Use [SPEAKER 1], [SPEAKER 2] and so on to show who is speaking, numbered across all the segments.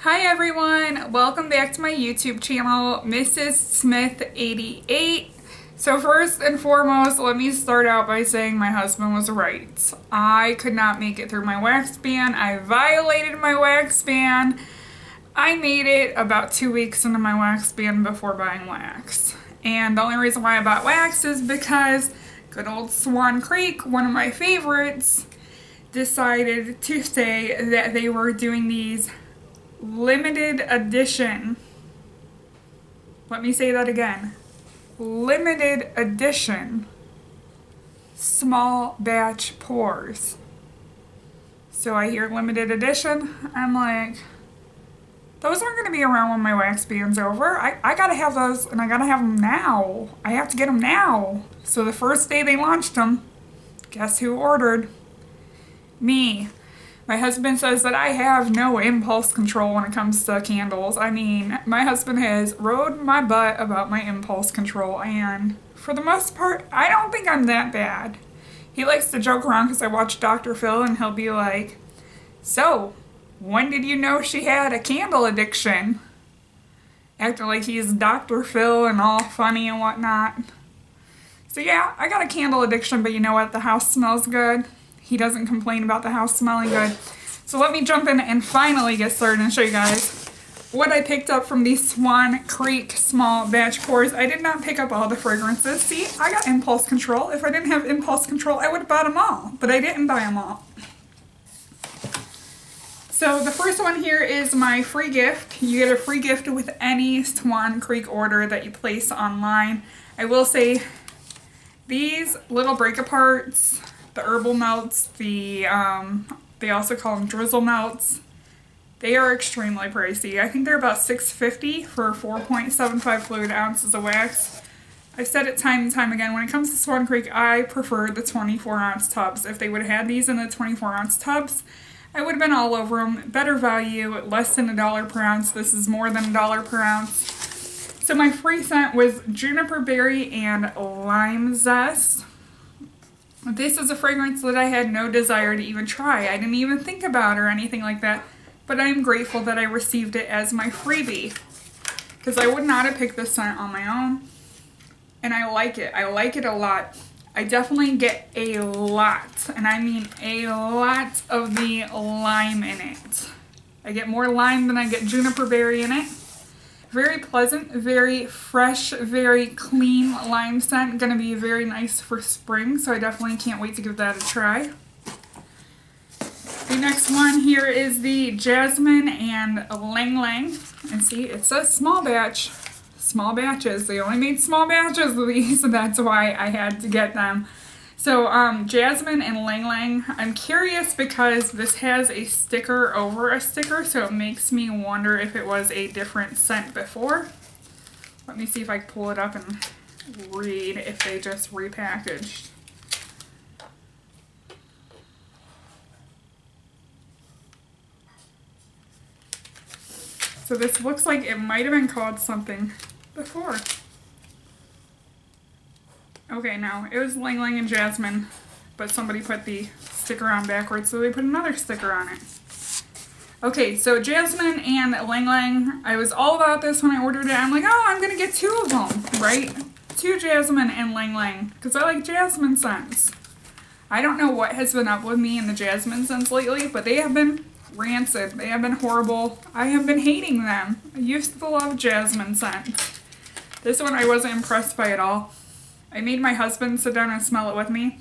[SPEAKER 1] Hi everyone, welcome back to my YouTube channel, Mrs. Smith 88. So first and foremost, let me start out by saying my husband was right. I could not make it through my wax ban. I violated my wax ban. I made it about 2 weeks into my wax ban before buying wax. And the only reason why I bought wax is because good old Swan Creek, one of my favorites, decided to say that they were doing these limited edition, let me say that again, limited edition small batch pours. So I hear limited edition, I'm like, those aren't going to be around when my wax ban's over. I gotta have those, and I gotta have them now. I have to get them now. So the first day they launched them, guess who ordered? Me. My husband says that I have no impulse control when it comes to candles. I mean, my husband has rode my butt about my impulse control, and for the most part, I don't think I'm that bad. He likes to joke around because I watch Dr. Phil, and he'll be like, so, when did you know she had a candle addiction? Acting like he's Dr. Phil and all funny and whatnot. So yeah, I got a candle addiction, but you know what? The house smells good. He doesn't complain about the house smelling good. So let me jump in and finally get started and show you guys what I picked up from these Swan Creek small batch pours. I did not pick up all the fragrances. See, I got impulse control. If I didn't have impulse control, I would have bought them all, but I didn't buy them all. So the first one here is my free gift. You get a free gift with any Swan Creek order that you place online. I will say these little break-aparts, the herbal melts, they also call them drizzle melts. They are extremely pricey. I think they're about $6.50 for 4.75 fluid ounces of wax. I've said it time and time again, when it comes to Swan Creek, I prefer the 24-ounce tubs. If they would have had these in the 24-ounce tubs, I would have been all over them. Better value, less than $1 per ounce. This is more than $1 per ounce. So my free scent was juniper berry and lime zest. This is a fragrance that I had no desire to even try. I didn't even think about or anything like that, but I am grateful that I received it as my freebie, because I would not have picked this scent on my own, and I like it. I like it a lot. I definitely get a lot, and I mean a lot of the lime in it. I get more lime than I get juniper berry in it. Very pleasant, very fresh, very clean lime scent. Gonna be very nice for spring, so I definitely can't wait to give that a try. The next one here is the Jasmine and Lang Lang. And see, it says small batch. Small batches. They only made small batches of these, so that's why I had to get them. So, Jasmine and Lang Lang, I'm curious because this has a sticker over a sticker, so it makes me wonder if it was a different scent before. Let me see if I can pull it up and read if they just repackaged. So this looks like it might have been called something before. Okay, no, it was Lang Lang and Jasmine, but somebody put the sticker on backwards, so they put another sticker on it. Okay, so Jasmine and Lang Lang, I was all about this when I ordered it. I'm like, oh, I'm gonna get 2 of them, right? 2 Jasmine and Lang Lang, because I like jasmine scents. I don't know what has been up with me in the jasmine scents lately, but they have been rancid. They have been horrible. I have been hating them. I used to love jasmine scents. This one I wasn't impressed by at all. I made my husband sit down and smell it with me.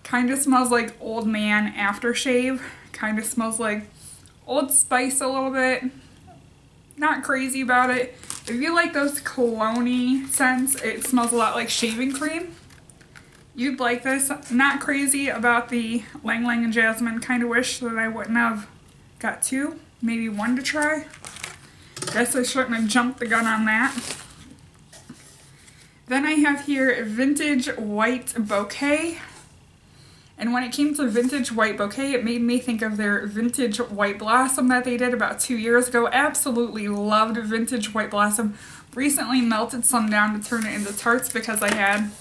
[SPEAKER 1] Kind of smells like old man aftershave. Kind of smells like Old Spice a little bit. Not crazy about it. If you like those cologne-y scents, it smells a lot like shaving cream. You'd like this. Not crazy about the Lang Lang and Jasmine. Kind of wish that I wouldn't have got 2, maybe 1 to try. Guess I shouldn't have jumped the gun on that. Then I have here Vintage White Bouquet. And when it came to Vintage White Bouquet, it made me think of their Vintage White Blossom that they did about 2 years ago. Absolutely loved Vintage White Blossom. Recently melted some down to turn it into tarts because I had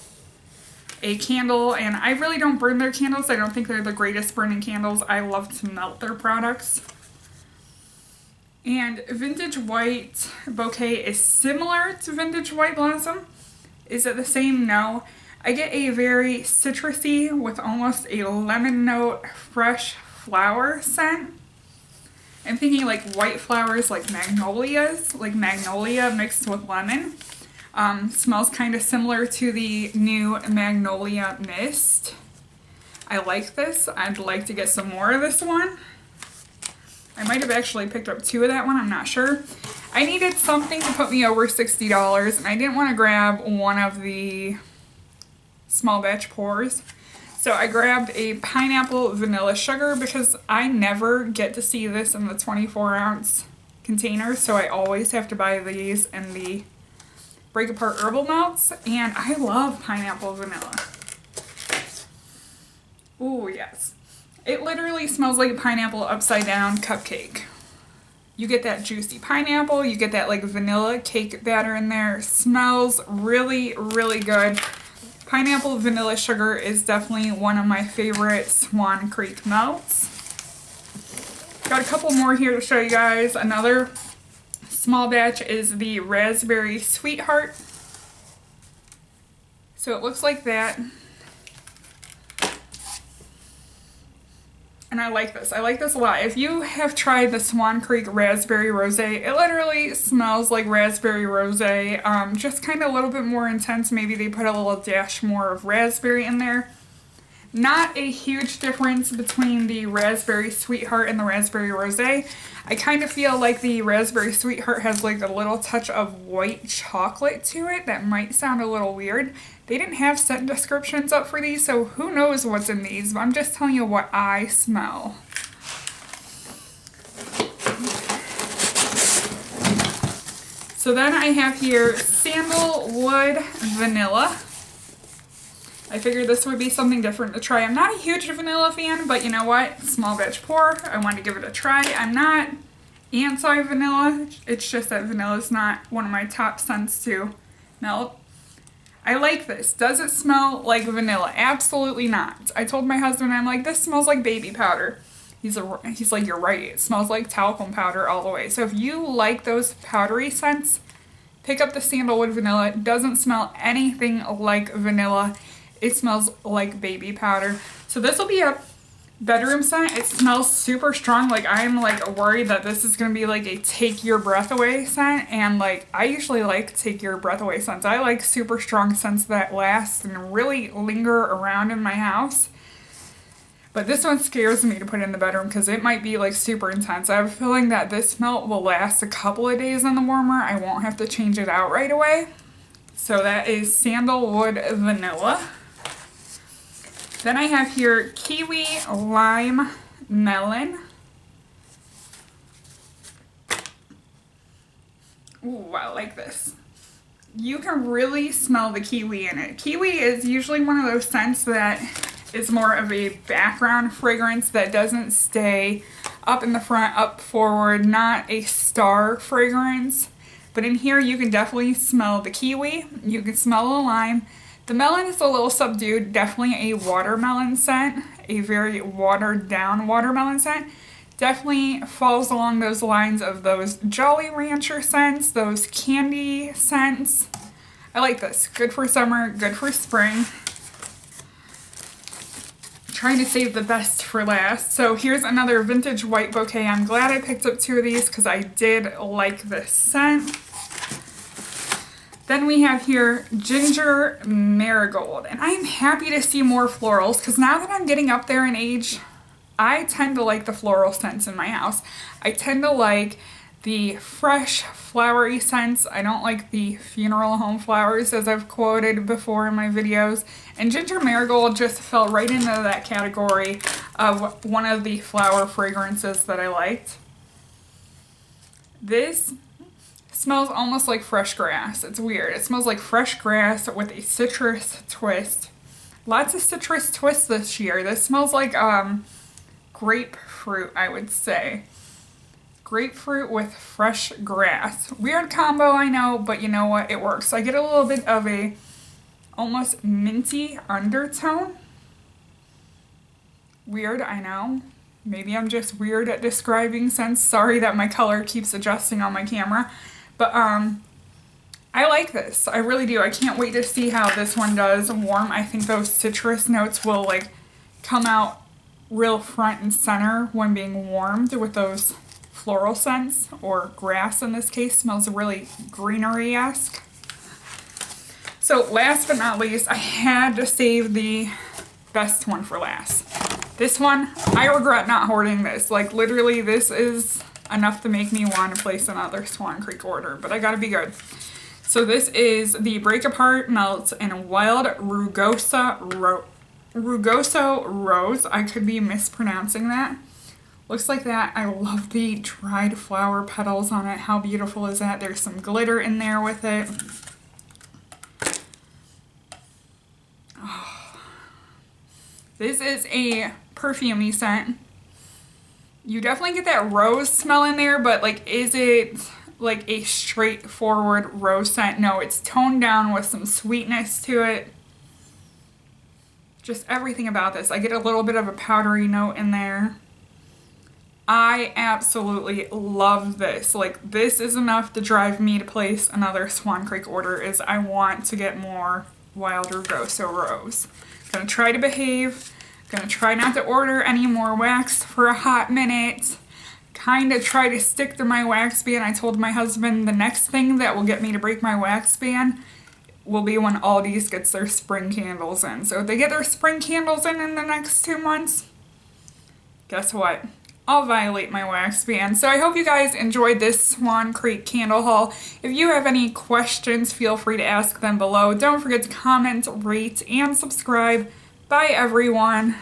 [SPEAKER 1] a candle, and I really don't burn their candles. I don't think they're the greatest burning candles. I love to melt their products. And Vintage White Bouquet is similar to Vintage White Blossom. Is it the same? No. I get a very citrusy with almost a lemon note fresh flower scent. I'm thinking like white flowers like magnolias, like magnolia mixed with lemon. Smells kind of similar to the new Magnolia Mist. I like this. I'd like to get some more of this one. I might have actually picked up 2 of that one, I'm not sure. I needed something to put me over $60 and I didn't want to grab one of the small batch pours. So I grabbed a pineapple vanilla sugar because I never get to see this in the 24-ounce container, so I always have to buy these in the Break Apart Herbal Melts, and I love pineapple vanilla. Ooh, yes. It literally smells like a pineapple upside down cupcake. You get that juicy pineapple, you get that like vanilla cake batter in there. It smells really, really good. Pineapple vanilla sugar is definitely one of my favorite Swan Creek melts. Got a couple more here to show you guys. Another small batch is the Raspberry Sweetheart. So it looks like that. And I like this. I like this a lot. If you have tried the Swan Creek Raspberry Rosé, it literally smells like raspberry rosé. Just kind of a little bit more intense. Maybe they put a little dash more of raspberry in there. Not a huge difference between the Raspberry Sweetheart and the Raspberry Rosé. I kind of feel like the Raspberry Sweetheart has like a little touch of white chocolate to it. That might sound a little weird. They didn't have scent descriptions up for these, so who knows what's in these, but I'm just telling you what I smell. So then I have here Sandalwood Vanilla. I figured this would be something different to try. I'm not a huge vanilla fan, but you know what? Small batch pour. I wanted to give it a try. I'm not anti-vanilla. It's just that vanilla is not one of my top scents to melt. I like this. Does it smell like vanilla? Absolutely not. I told my husband, I'm like, this smells like baby powder. He's like, you're right. It smells like talcum powder all the way. So if you like those powdery scents, pick up the Sandalwood Vanilla. It doesn't smell anything like vanilla. It smells like baby powder. So this will be a bedroom scent. It smells super strong. Like I'm like worried that this is going to be like a take your breath away scent. And like I usually like take your breath away scents. I like super strong scents that last and really linger around in my house. But this one scares me to put in the bedroom because it might be like super intense. I have a feeling that this melt will last a couple of days in the warmer. I won't have to change it out right away. So that is Sandalwood Vanilla. Then I have here Kiwi Lime Melon. Ooh, I like this. You can really smell the kiwi in it. Kiwi is usually one of those scents that is more of a background fragrance that doesn't stay up in the front, up forward, not a star fragrance. But in here you can definitely smell the kiwi, you can smell the lime. The melon is a little subdued, definitely a watermelon scent, a very watered down watermelon scent. Definitely falls along those lines of those Jolly Rancher scents, those candy scents. I like this. Good for summer, good for spring. Trying to save the best for last. So here's another Vintage White Bouquet. I'm glad I picked up 2 of these because I did like this scent. Then we have here Ginger Marigold. And I'm happy to see more florals because now that I'm getting up there in age, I tend to like the floral scents in my house. I tend to like the fresh, flowery scents. I don't like the funeral home flowers, as I've quoted before in my videos. And Ginger Marigold just fell right into that category of one of the flower fragrances that I liked. This smells almost like fresh grass. It's weird. It smells like fresh grass with a citrus twist. Lots of citrus twists this year. This smells like grapefruit, I would say. Grapefruit with fresh grass. Weird combo, I know, but you know what? It works. I get a little bit of a almost minty undertone. Weird, I know. Maybe I'm just weird at describing scents. Sorry that my color keeps adjusting on my camera. But I like this. I really do. I can't wait to see how this one does warm. I think those citrus notes will like come out real front and center when being warmed with those floral scents, or grass in this case. Smells really greenery-esque. So last but not least, I had to save the best one for last. This one, I regret not hoarding this. Like literally this is enough to make me want to place another Swan Creek order, but I gotta be good. So this is the Break Apart Melts in Wild Rugoso Rose. I could be mispronouncing that. Looks like that. I love the dried flower petals on it. How beautiful is that? There's some glitter in there with it. Oh. This is a perfumey scent. You definitely get that rose smell in there, but like, is it like a straightforward rose scent? No, it's toned down with some sweetness to it. Just everything about this. I get a little bit of a powdery note in there. I absolutely love this. Like, this is enough to drive me to place another Swan Creek order, is I want to get more Wild Rugoso Rose. Gonna try to behave. Gonna try not to order any more wax for a hot minute. Kind of try to stick to my wax ban. I told my husband the next thing that will get me to break my wax ban will be when Aldi's gets their spring candles in. So if they get their spring candles in the next 2 months, guess what? I'll violate my wax ban. So I hope you guys enjoyed this Swan Creek candle haul. If you have any questions, feel free to ask them below. Don't forget to comment, rate, and subscribe. Bye, everyone.